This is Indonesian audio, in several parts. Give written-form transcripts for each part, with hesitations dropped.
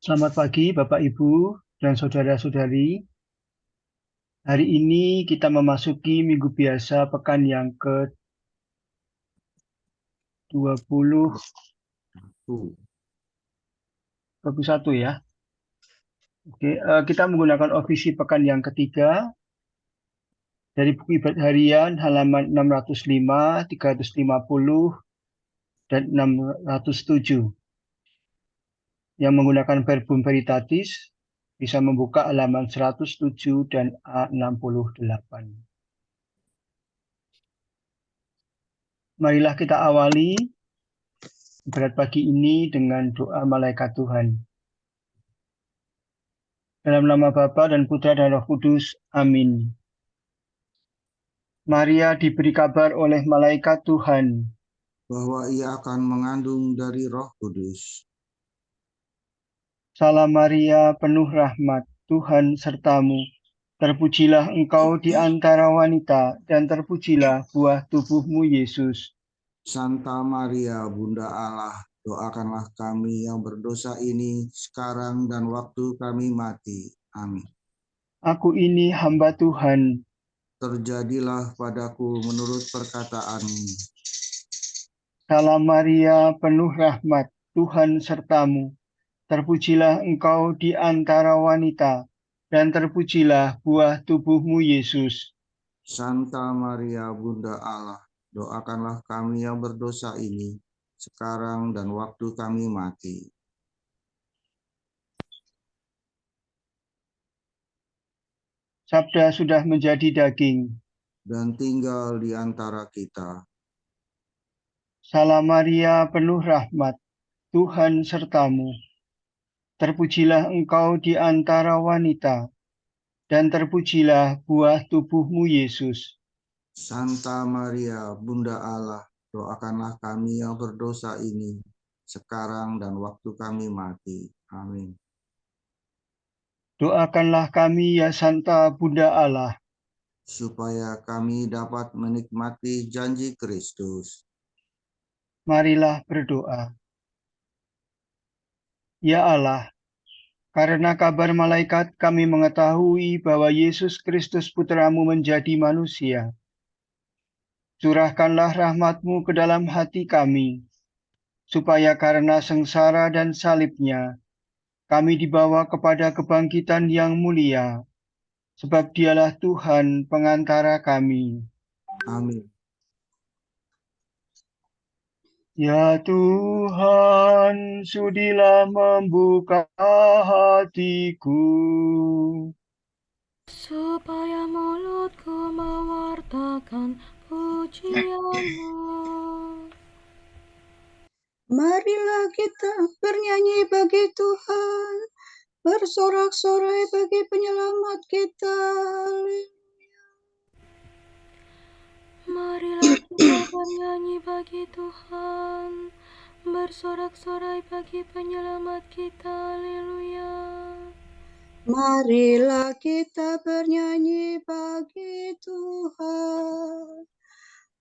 Selamat pagi Bapak Ibu dan saudara-saudari. Hari ini kita memasuki minggu biasa pekan yang ke-20 21 ya. Oke, kita menggunakan ofisi pekan yang ketiga dari buku ibadah harian halaman 605, 350, dan 607. Yang menggunakan verbum veritatis bisa membuka halaman 107 dan A68. Marilah kita awali ibadat pagi ini dengan doa malaikat Tuhan. Dalam nama Bapa dan Putra dan Roh Kudus. Amin. Maria diberi kabar oleh malaikat Tuhan. bahwa ia akan mengandung dari Roh Kudus. Salam Maria, penuh rahmat, Tuhan sertamu. Terpujilah engkau di antara wanita, dan terpujilah buah tubuhmu Yesus. Santa Maria, Bunda Allah, doakanlah kami yang berdosa ini sekarang dan waktu kami mati. Amin. Aku ini hamba Tuhan. Terjadilah padaku menurut perkataanmu. Salam Maria, penuh rahmat, Tuhan sertamu. Terpujilah engkau di antara wanita, dan terpujilah buah tubuhmu Yesus. Santa Maria, Bunda Allah, doakanlah kami yang berdosa ini sekarang dan waktu kami mati. Sabda sudah menjadi daging dan tinggal di antara kita. Salam Maria, penuh rahmat, Tuhan sertamu. Terpujilah engkau di antara wanita, dan terpujilah buah tubuhmu Yesus. Santa Maria, Bunda Allah, doakanlah kami yang berdosa ini sekarang dan waktu kami mati. Amin. Doakanlah kami ya Santa Bunda Allah, supaya kami dapat menikmati janji Kristus. marilah berdoa. Ya Allah, karena kabar malaikat kami mengetahui bahwa Yesus Kristus Putramu menjadi manusia. Curahkanlah rahmat-Mu ke dalam hati kami, supaya karena sengsara dan salibnya, kami dibawa kepada kebangkitan yang mulia, sebab dialah Tuhan pengantara kami. Amin. Ya Tuhan, sudilah membuka hatiku, supaya mulutku mewartakan pujian-Mu. Marilah kita bernyanyi bagi Tuhan, bersorak-sorai bagi penyelamat kita. Marilah kita bernyanyi bagi Tuhan, bersorak-sorai bagi penyelamat kita. Haleluya. Marilah kita bernyanyi bagi Tuhan,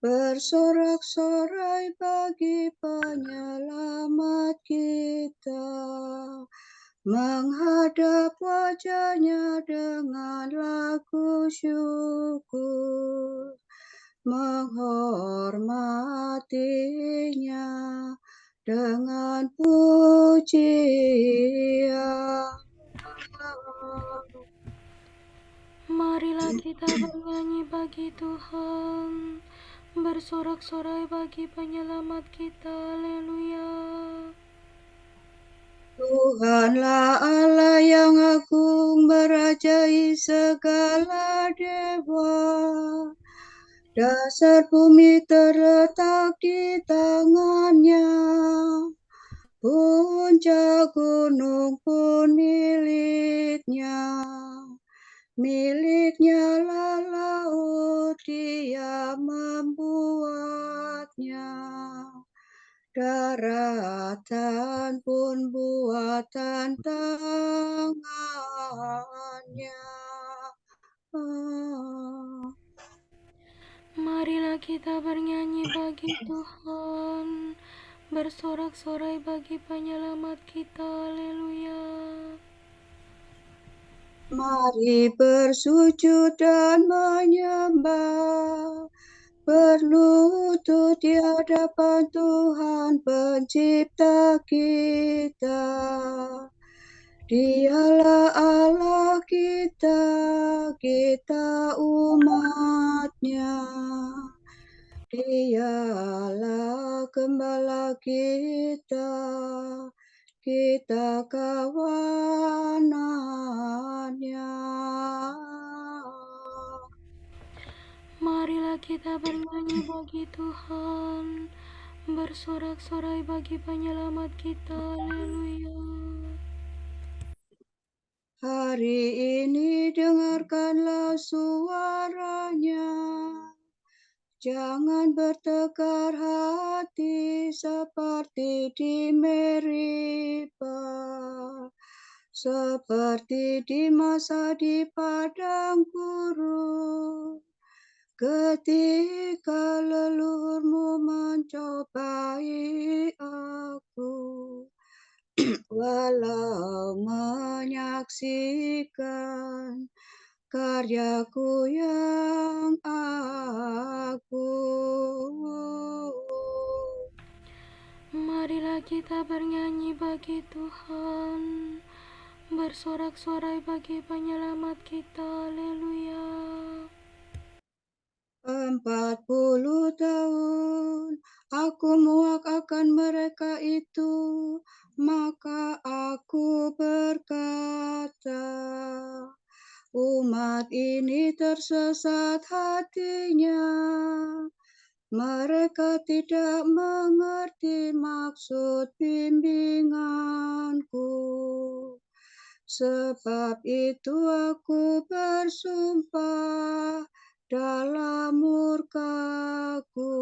bersorak-sorai bagi penyelamat kita, menghadap wajah-Nya dengan lagu syukur, menghormatinya dengan pujian. Marilah kita bernyanyi bagi Tuhan, bersorak-sorai bagi penyelamat kita. Haleluya. Tuhanlah Allah yang agung, merajai segala dewa. Dasar bumi terletak di tangan-Nya, puncak gunung pun milik-Nya. Milik-Nya lah laut, Dia membuatnya. Daratan pun buatan tangan-Nya. Marilah kita bernyanyi bagi Tuhan, bersorak-sorai bagi penyelamat kita. Haleluya. Mari bersujud dan menyembah, berlutut di hadapan Tuhan Pencipta kita. Dialah Allah kita, kita umat-Nya. Dialah gembala kita, kita kawanan-Nya. Marilah kita bernyanyi bagi Tuhan, bersorak-sorai bagi penyelamat kita. Haleluya. Hari ini dengarkanlah suaranya, jangan bertegar hati seperti di Meriba, seperti di masa di padang gurun, ketika leluhurmu mencobai aku. Walau menyaksikan karyaku yang agung. Marilah kita bernyanyi bagi Tuhan, bersorak-sorai bagi penyelamat kita. Haleluya. 40 tahun aku muak akan mereka itu, maka aku berkata, umat ini tersesat hatinya, mereka tidak mengerti maksud bimbinganku. Sebab itu aku bersumpah dalam murkaku,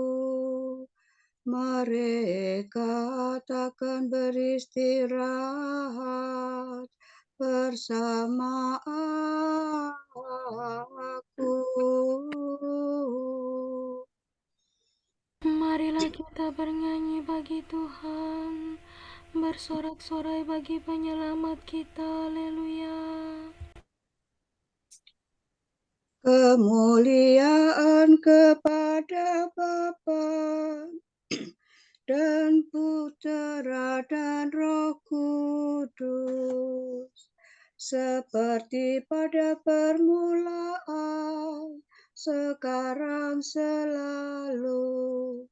mereka takkan beristirahat bersama aku. Marilah kita bernyanyi bagi Tuhan, bersorak-sorai bagi penyelamat kita. Haleluya. Kemuliaan kepada Bapa dan Putera dan Roh Kudus, seperti pada permulaan, sekarang, selalu,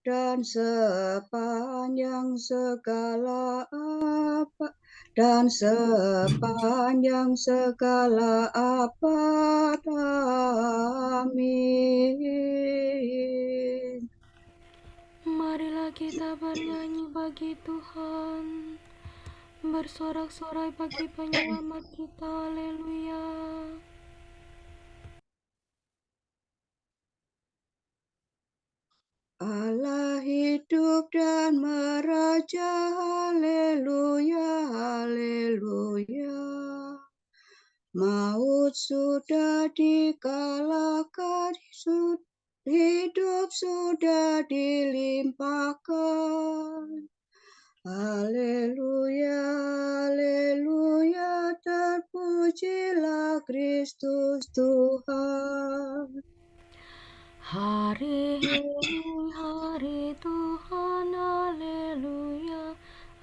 dan sepanjang segala abad. Amin. Marilah kita bernyanyi bagi Tuhan, bersorak-sorai bagi penyelamat kita. Haleluya. Allah hidup dan meraja, haleluya, haleluya. Maut sudah dikalahkan, hidup sudah dilimpahkan. Haleluya, haleluya, terpujilah Kristus Tuhan. Hari ini hari Tuhan, haleluya,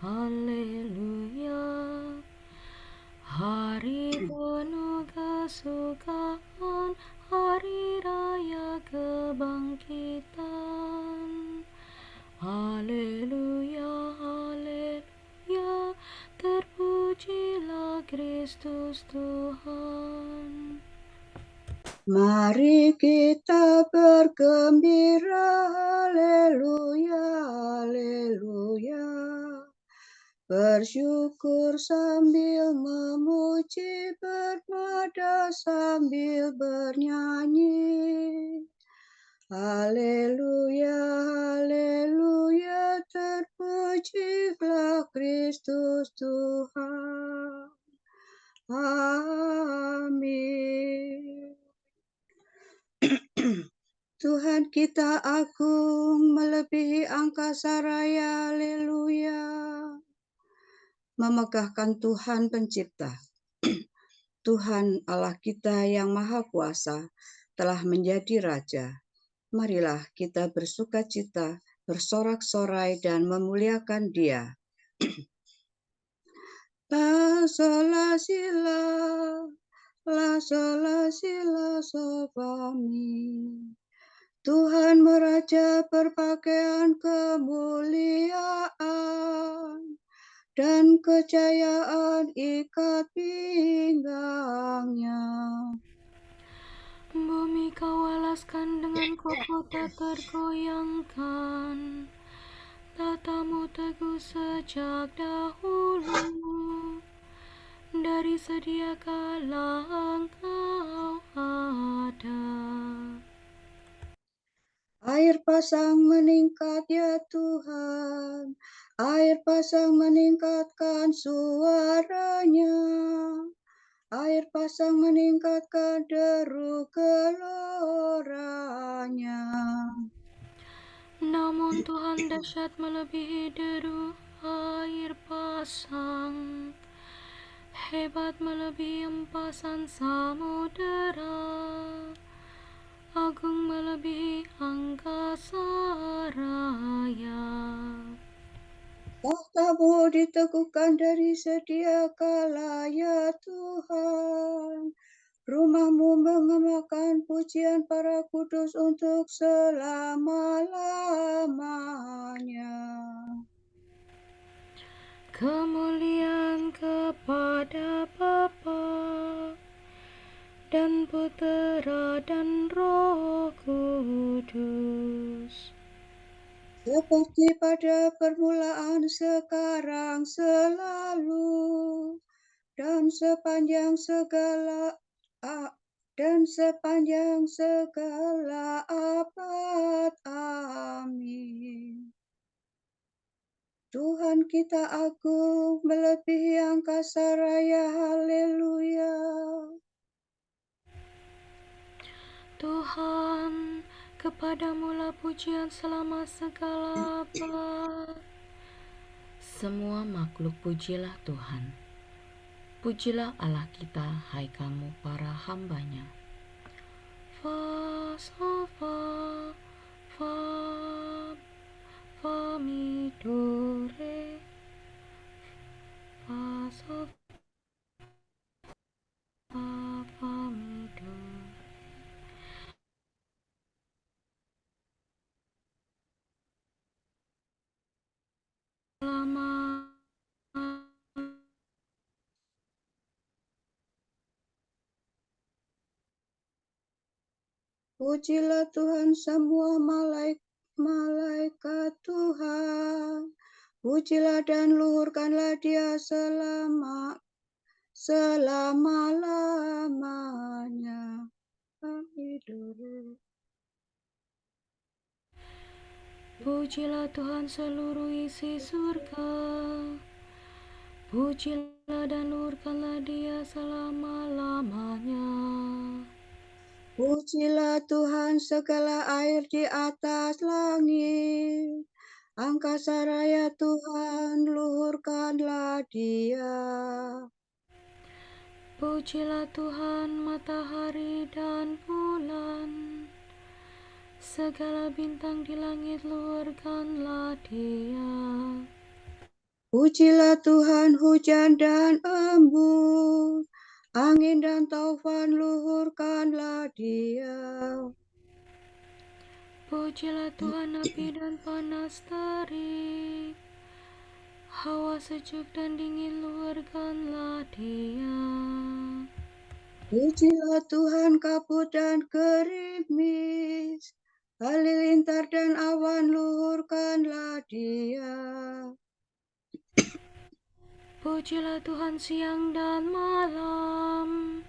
haleluya. Hari penuh kesukaan, hari raya kebangkitan. Haleluya, haleluya, terpujilah Kristus Tuhan. Mari kita bergembira, haleluya, haleluya. Bersyukur sambil memuji, bernada sambil bernyanyi. Haleluya, haleluya, terpujilah Kristus Tuhan. Amin. Tuhan kita agung melebihi angkasa raya, haleluya. Memegahkan Tuhan pencipta. Tuhan Allah kita yang maha kuasa telah menjadi Raja. Marilah kita bersukacita, bersorak-sorai dan memuliakan Dia. La sola sila, la sola sila so mi. Tuhan meraja berpakaian kemuliaan dan kejayaan ikat pinggangnya. Bumi kau alaskan dengan kokoh tak tergoyangkan. Tatamu teguh sejak dahulu. Dari sedia kala engkau ada. Air pasang meningkat ya Tuhan, air pasang meningkatkan suaranya. Air pasang meningkatkan deru geloranya. Namun Tuhan dahsyat melebihi deru air pasang, hebat melebihi empasan samudera, agung melebihi angkasa raya. Tahta-Mu diteguhkan dari sedia kala ya Tuhan. Rumah-Mu mengemakan pujian para kudus untuk selama-lamanya. Kemuliaan kepada Bapa dan Putera dan Roh Kudus, Seperti pada permulaan, sekarang, selalu, dan sepanjang segala abad. Amin. Tuhan kita agung melebihi angkasa raya, haleluya. Tuhan, kepadamu-lah pujian selama segala abad. Semua makhluk pujilah Tuhan. Pujilah Allah kita, hai kamu para hamba-Nya. Fa, sol, fa, mi, do, re. Fa, sol, fa, mi, do, re. Lama. Pujilah Tuhan semua malaikat Tuhan. Pujilah dan luhurkanlah Dia selama-lamanya. Amin. Pujilah Tuhan seluruh isi surga. Pujilah dan luhurkanlah Dia selama-lamanya. Pujilah Tuhan segala air di atas langit. Angkasa raya Tuhan, luhurkanlah Dia. Pujilah Tuhan matahari dan bulan. Segala bintang di langit, luhurkanlah Dia. Pujilah Tuhan hujan dan embun, angin dan taufan, luhurkanlah Dia. Pujilah Tuhan api dan panas terik, hawa sejuk dan dingin, luhurkanlah Dia. Pujilah Tuhan kabut dan gerimis, halilintar dan awan, luhurkanlah Dia. Pujilah Tuhan siang dan malam,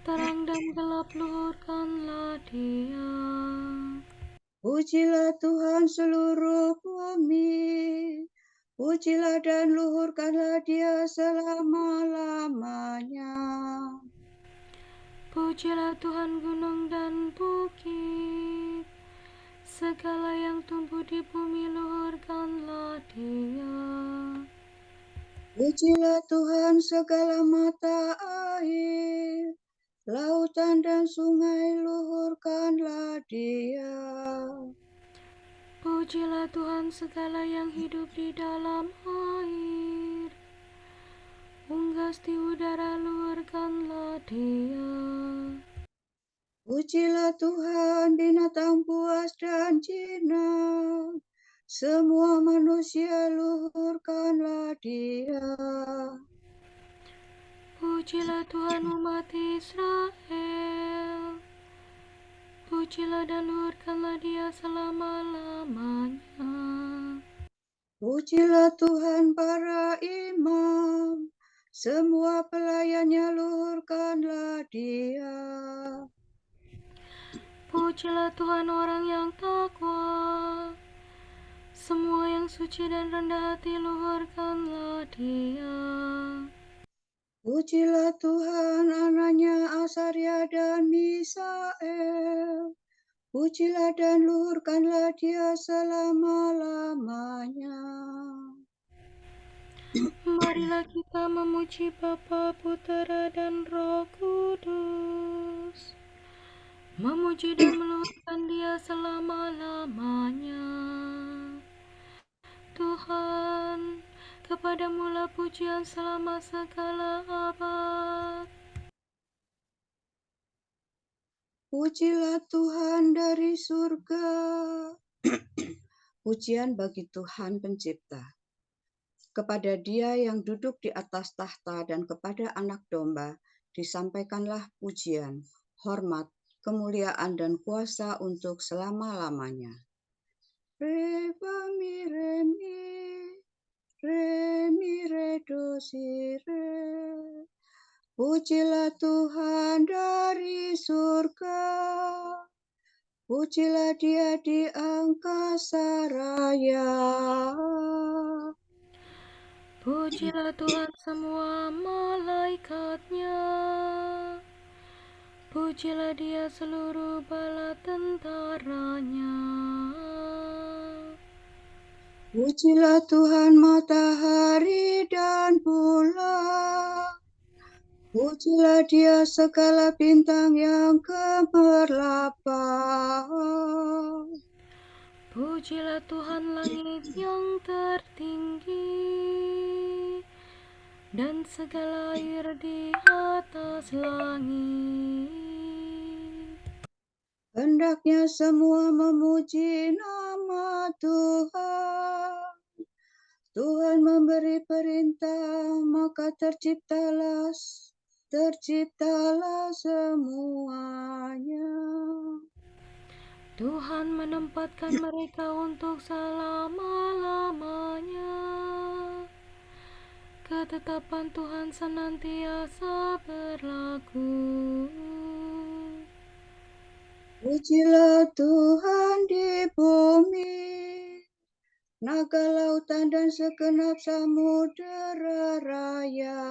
terang dan gelap, luhurkanlah Dia. Pujilah Tuhan seluruh bumi, pujilah dan luhurkanlah Dia selama-lamanya. Pujilah Tuhan gunung dan bukit, Segala yang tumbuh di bumi luhurkanlah Dia. Pujilah Tuhan segala mata air, lautan dan sungai luhurkanlah Dia. Pujilah Tuhan segala yang hidup di dalam air, unggas di udara luhurkanlah Dia. Pujilah Tuhan binatang buas dan jinak, semua manusia luhurkanlah Dia. Pujilah Tuhan umat Israel, pujilah dan luhurkanlah Dia selama-lamanya. Pujilah Tuhan para imam, semua pelayannya luhurkanlah Dia. Pujilah Tuhan orang yang takwa, semua yang suci dan rendah hati luhurkanlah Dia. Pujilah Tuhan anaknya Asaria dan Misael, pujilah dan luhurkanlah Dia selama-lamanya. Marilah kita memuji Bapa, Putera, dan Roh Kudus, memuji dan meluhurkan Dia selama-lamanya. Tuhan, kepadamu-lah pujian selama segala abad. Pujilah Tuhan dari surga. Pujian bagi Tuhan Pencipta. Kepada Dia yang duduk di atas tahta dan kepada Anak Domba disampaikanlah pujian, hormat, kemuliaan dan kuasa untuk selama-lamanya. Re mi re mi, re mi re do si re. Pujilah Tuhan dari surga, pujilah Dia di angkasa raya. Pujilah Tuhan semua malaikatnya, pujilah Dia seluruh bala tentaranya. Pujilah Tuhan matahari dan bulan, pujilah Dia segala bintang yang gemerlapan. Pujilah Tuhan langit yang tertinggi, dan segala air di atas langit. Hendaknya semua memuji nama Tuhan. Tuhan memberi perintah, maka terciptalah semuanya. Tuhan menempatkan mereka untuk selama-lamanya. Ketetapan Tuhan senantiasa berlaku. Pujilah Tuhan di bumi, naga lautan dan segenap samudera raya.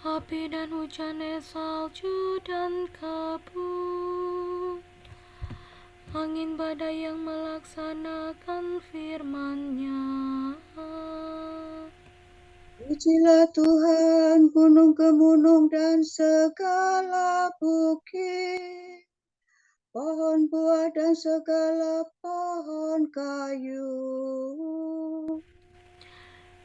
Api dan hujan es, salju dan kabut, angin badai yang melaksanakan firman-Nya. Pujilah Tuhan gunung-gunung dan segala bukit, pohon buah dan segala pohon kayu.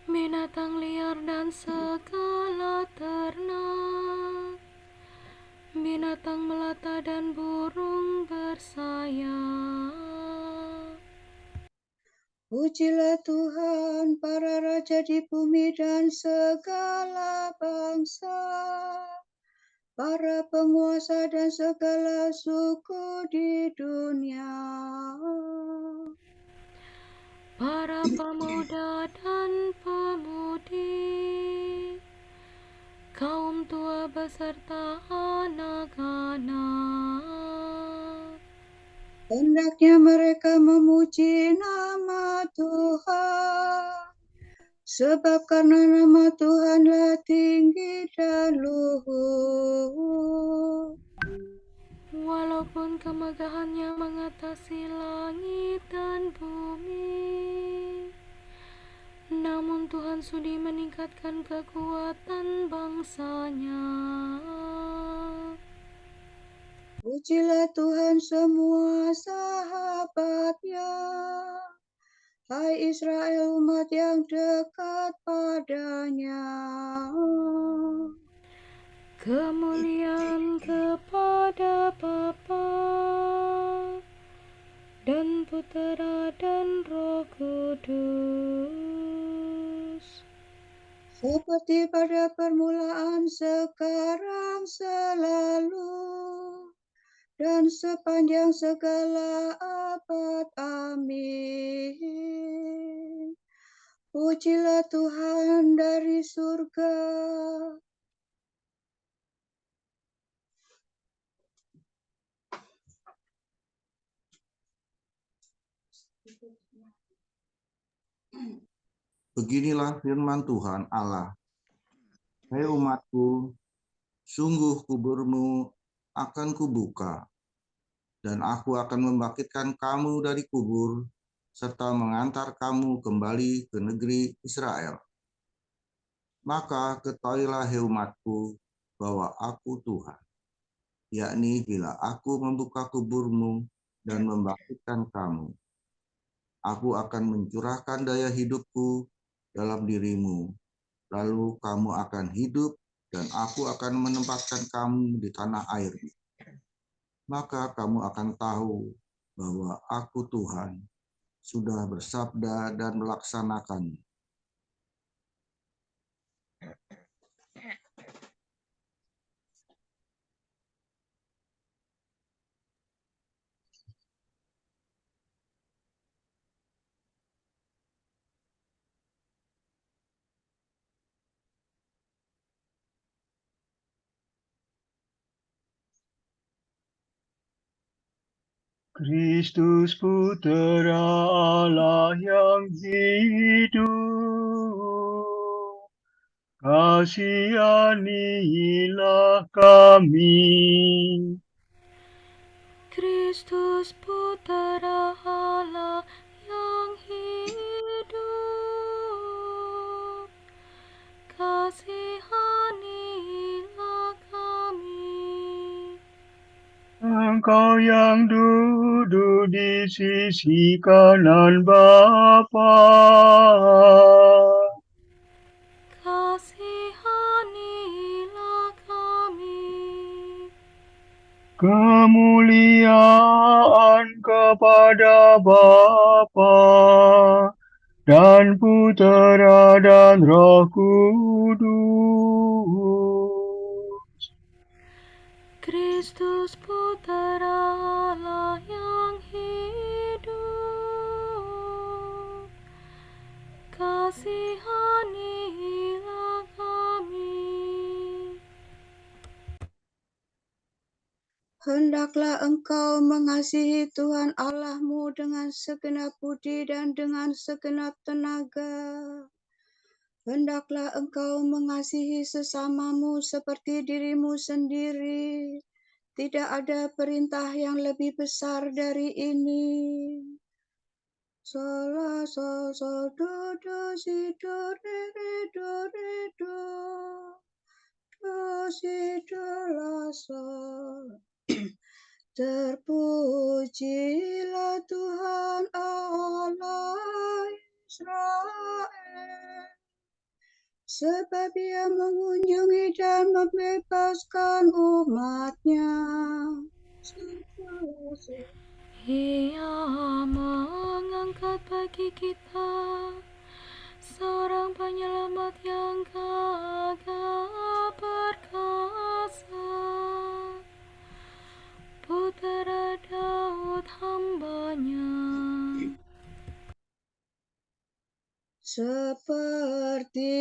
Binatang liar dan segala ternak, binatang melata dan burung bersayap. Pujilah Tuhan para raja di bumi dan segala bangsa, para penguasa dan segala suku di dunia. Para pemuda dan pemudi, kaum tua beserta anak-anak. Hendaknya mereka memuji nama Tuhan, sebab karena nama Tuhanlah tinggi dan luhur. Walaupun kemegahannya mengatasi langit dan bumi, namun Tuhan sudi meningkatkan kekuatan bangsanya. Pujilah Tuhan semua sahabatnya, hai Israel umat yang dekat padanya. Kemuliaan kepada Bapa dan Putera dan Roh Kudus, Seperti pada permulaan, sekarang, selalu, dan sepanjang segala abad. Amin. Pujilah Tuhan dari surga. Beginilah firman Tuhan Allah. Hai umatku, sungguh kuburmu akan kubuka, dan aku akan membangkitkan kamu dari kubur, serta mengantar kamu kembali ke negeri Israel. Maka ketahuilah hai umatku, bahwa aku Tuhan, yakni bila aku membuka kuburmu dan membangkitkan kamu, aku akan mencurahkan daya hidupku dalam dirimu, lalu kamu akan hidup, dan aku akan menempatkan kamu di tanah airmu. Maka kamu akan tahu bahwa aku Tuhan sudah bersabda dan melaksanakannya. Kristus Putera Allah yang hidup, kasihanilah kami. Kristus Putera Allah yang hidup, kasihanilah kami. Engkau yang duduk di sisi kanan Bapa, Kasihanilah kami. kemuliaan kepada Bapa dan Putera dan Roh Kudus. Kristus Putera Allah yang hidup, kasihanilah kami. Hendaklah engkau mengasihi Tuhan Allahmu dengan segenap budi dan dengan segenap tenaga. Hendaklah engkau mengasihi sesamamu seperti dirimu sendiri. Tidak ada perintah yang lebih besar dari ini. Sol, sol, sol, do, do, si, do, re, re, do, re, do. Do, si, do, la, sol. Terpujilah Tuhan Allah Israel, sebab Ia mengunjungi dan membebaskan umat-Nya. Ia mengangkat bagi kita seorang penyelamat yang gagah perkasa, Putera Daud hamba-Nya. Seperti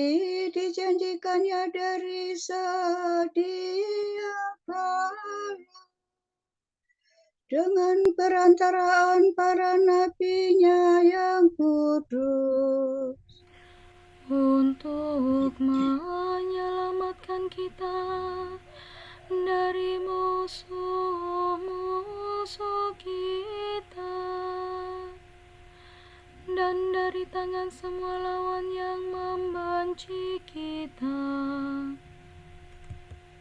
dijanjikannya dari sedia kala, dengan perantaraan para nabi-Nya yang kudus, untuk menyelamatkan kita dari musuh-musuh kita, dan dari tangan semua lawan yang membenci kita,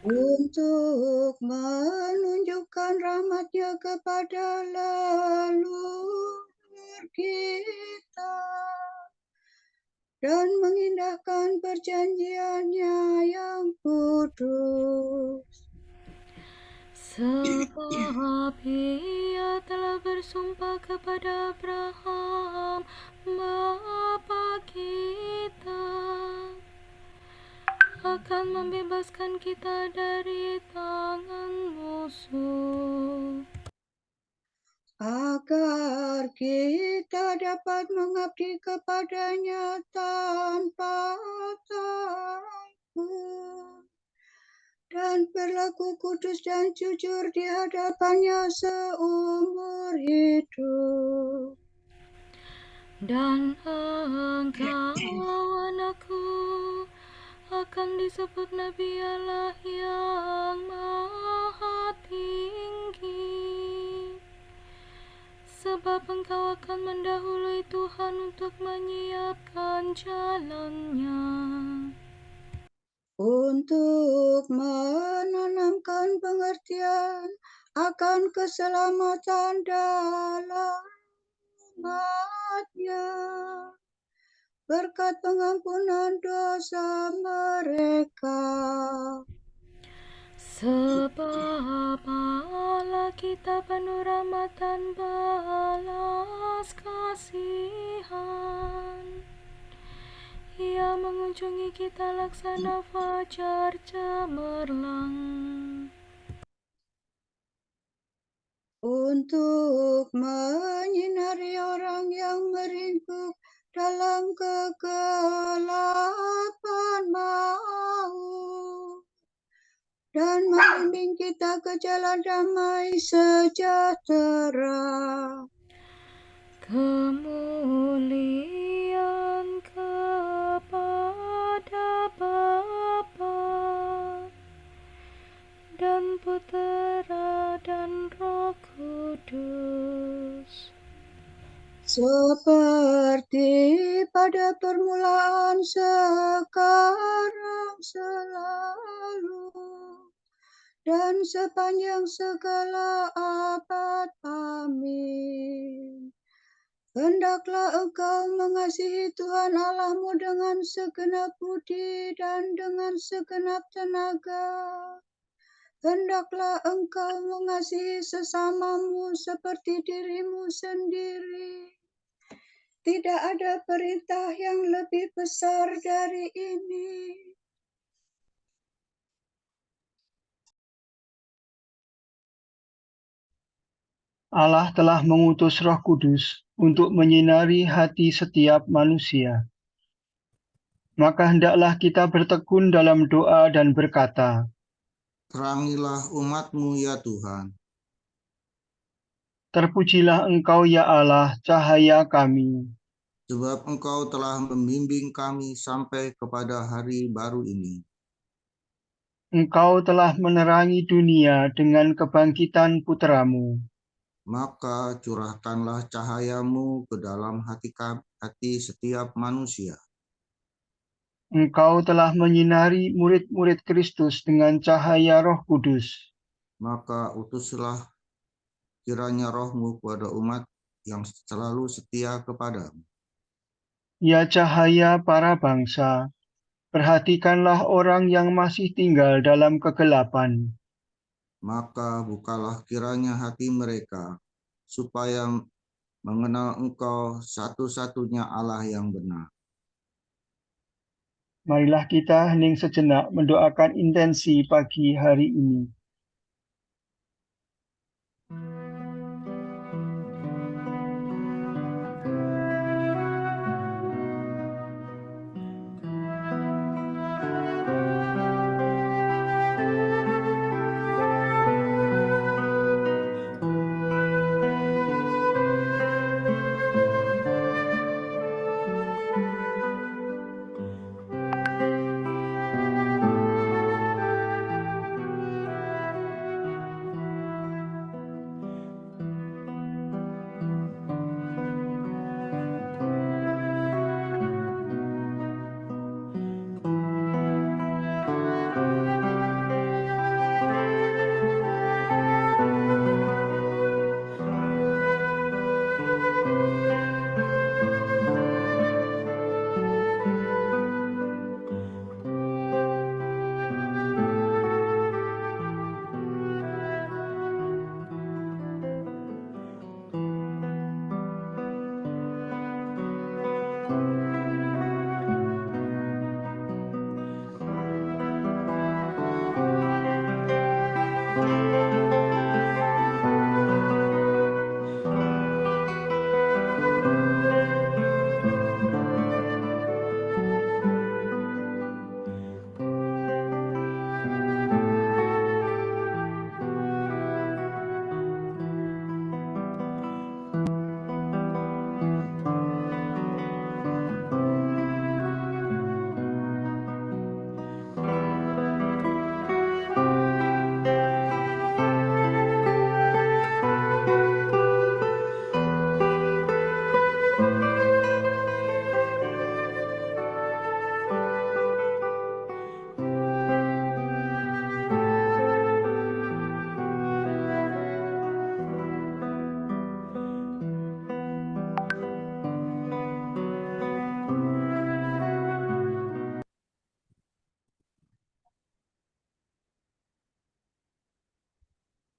untuk menunjukkan rahmat-Nya kepada leluhur kita dan mengindahkan perjanjian-Nya yang kudus. Sebab Ia telah bersumpah kepada Abraham, bapa kita, akan membebaskan kita dari tangan musuh, agar kita dapat mengabdi kepada-Nya tanpa takut dan berlaku kudus dan jujur di hadapan-Nya seumur hidup. dan engkau, anakku, akan disebut Nabi Allah yang Maha Tinggi, sebab engkau akan mendahului Tuhan untuk menyiapkan jalan-Nya, Untuk menanamkan pengertian akan keselamatan dalam umat-Nya, berkat pengampunan dosa mereka. sebab Allah kita penuh rahmat dan belas kasihan. Ia mengunjungi kita laksana fajar cemerlang, Untuk menyinari orang yang meringkuk dalam kegelapan maut dan membimbing kita ke jalan damai sejahtera. kemuliaan kepada Bapa dan Putera dan Roh Kudus, Seperti pada permulaan, sekarang, selalu, dan sepanjang segala abad. Amin. Hendaklah engkau mengasihi Tuhan Allahmu dengan segenap budi dan dengan segenap tenaga. Hendaklah engkau mengasihi sesamamu seperti dirimu sendiri. Tidak ada perintah yang lebih besar dari ini. Allah telah mengutus Roh Kudus untuk menyinari hati setiap manusia. Maka hendaklah kita bertekun dalam doa dan berkata, Terangilah umat-Mu ya Tuhan. Terpujilah Engkau ya Allah, cahaya kami. Sebab Engkau telah membimbing kami sampai kepada hari baru ini. Engkau telah menerangi dunia dengan kebangkitan Putra-Mu. Maka curahkanlah cahaya-Mu ke dalam hati setiap manusia. Engkau telah menyinari murid-murid Kristus dengan cahaya Roh Kudus. Maka utuslah kiranya Roh-Mu kepada umat yang selalu setia kepadamu. Ya cahaya para bangsa, perhatikanlah orang yang masih tinggal dalam kegelapan. Maka bukalah kiranya hati mereka, supaya mengenal Engkau satu-satunya Allah yang benar. Marilah kita hening sejenak mendoakan intensi pagi hari ini.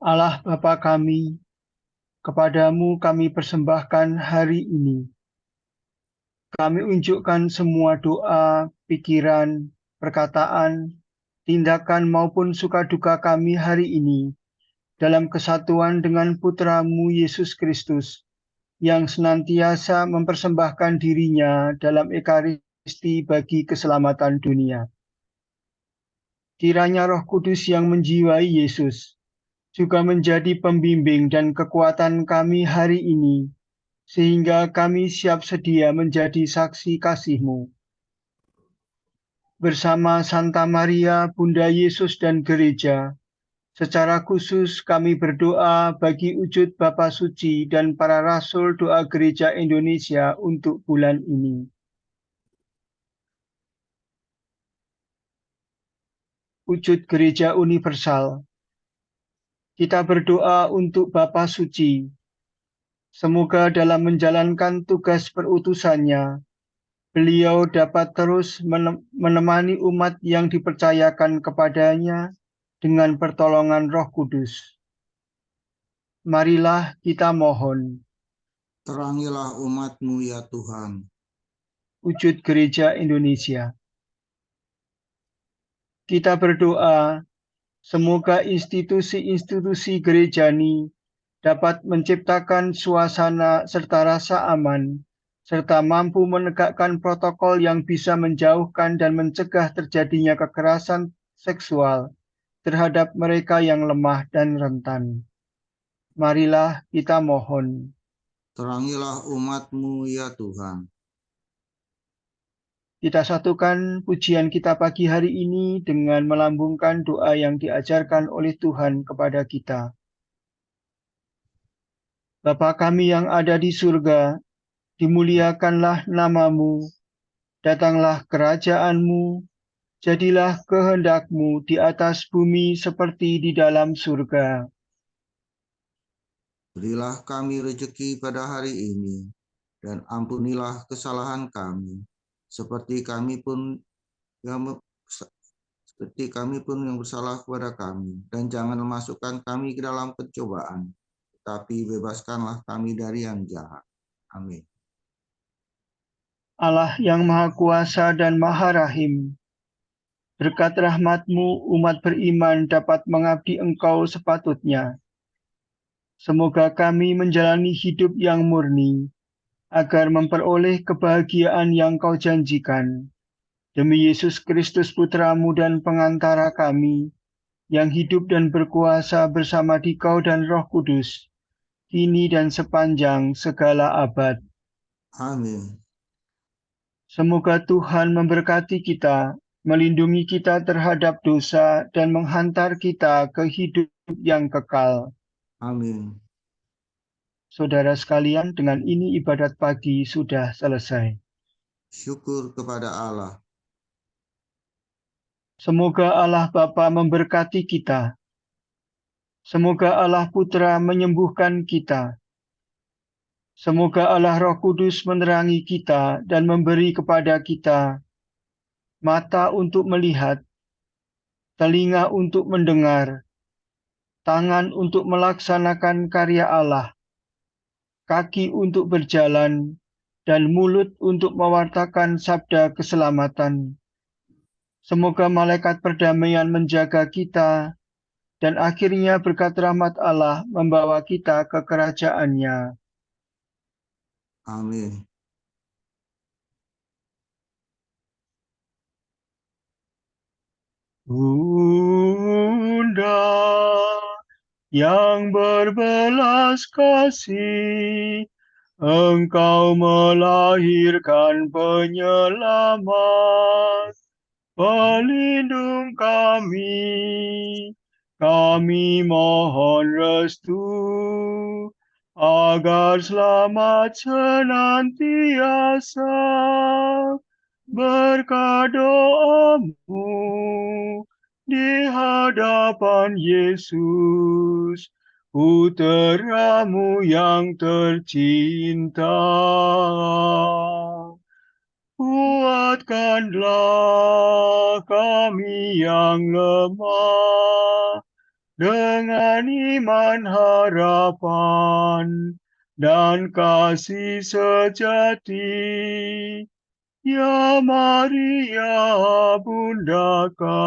Allah Bapa kami, kepadamu kami persembahkan hari ini. Kami unjukkan semua doa, pikiran, perkataan, tindakan maupun suka duka kami hari ini dalam kesatuan dengan Putra-Mu Yesus Kristus yang senantiasa mempersembahkan dirinya dalam Ekaristi bagi keselamatan dunia. Kiranya Roh Kudus yang menjiwai Yesus juga menjadi pembimbing dan kekuatan kami hari ini, sehingga kami siap sedia menjadi saksi kasih-Mu. Bersama Santa Maria, Bunda Yesus dan Gereja, secara khusus kami berdoa bagi wujud Bapa Suci dan para Rasul Doa Gereja Indonesia untuk bulan ini. Wujud Gereja Universal. Kita berdoa untuk Bapa Suci. Semoga dalam menjalankan tugas perutusannya, beliau dapat terus menemani umat yang dipercayakan kepadanya dengan pertolongan Roh Kudus. Marilah kita mohon. Terangilah umat-Mu ya Tuhan. Wujud Gereja Indonesia. Kita berdoa, semoga institusi-institusi gerejani dapat menciptakan suasana serta rasa aman, serta mampu menegakkan protokol yang bisa menjauhkan dan mencegah terjadinya kekerasan seksual terhadap mereka yang lemah dan rentan. Marilah kita mohon. Terangilah umat-Mu ya Tuhan. Kita satukan pujian kita pagi hari ini dengan melambungkan doa yang diajarkan oleh Tuhan kepada kita. Bapa kami yang ada di surga, dimuliakanlah nama-Mu, datanglah kerajaan-Mu, jadilah kehendak-Mu di atas bumi seperti di dalam surga. Berilah kami rejeki pada hari ini, dan ampunilah kesalahan kami, seperti kami pun yang bersalah kepada kami, dan jangan memasukkan kami ke dalam pencobaan, tetapi bebaskanlah kami dari yang jahat. Amin. Allah yang Maha Kuasa dan Maha Rahim, berkat rahmat-Mu umat beriman dapat mengabdi Engkau sepatutnya. Semoga kami menjalani hidup yang murni, agar memperoleh kebahagiaan yang Kau janjikan. Demi Yesus Kristus Putra-Mu dan pengantara kami, yang hidup dan berkuasa bersama Dikau dan Roh Kudus, kini dan sepanjang segala abad. Amin. Semoga Tuhan memberkati kita, melindungi kita terhadap dosa, dan menghantar kita ke hidup yang kekal. Amin. Saudara sekalian, dengan ini ibadat pagi sudah selesai. Syukur kepada Allah. Semoga Allah Bapa memberkati kita. Semoga Allah Putra menyembuhkan kita. Semoga Allah Roh Kudus menerangi kita dan memberi kepada kita mata untuk melihat, telinga untuk mendengar, tangan untuk melaksanakan karya Allah, kaki untuk berjalan, dan mulut untuk mewartakan sabda keselamatan. Semoga malaikat perdamaian menjaga kita, dan akhirnya berkat rahmat Allah membawa kita ke kerajaan-Nya. Amin. Bunda yang berbelas kasih, Engkau melahirkan penyelamat, pelindung kami. Kami mohon restu, agar selamat senantiasa. Berkat doamu di hadapan Yesus, Putra-Mu yang tercinta. Kuatkanlah kami yang lemah, dengan iman harapan dan kasih sejati. Ya Maria, Bunda kami.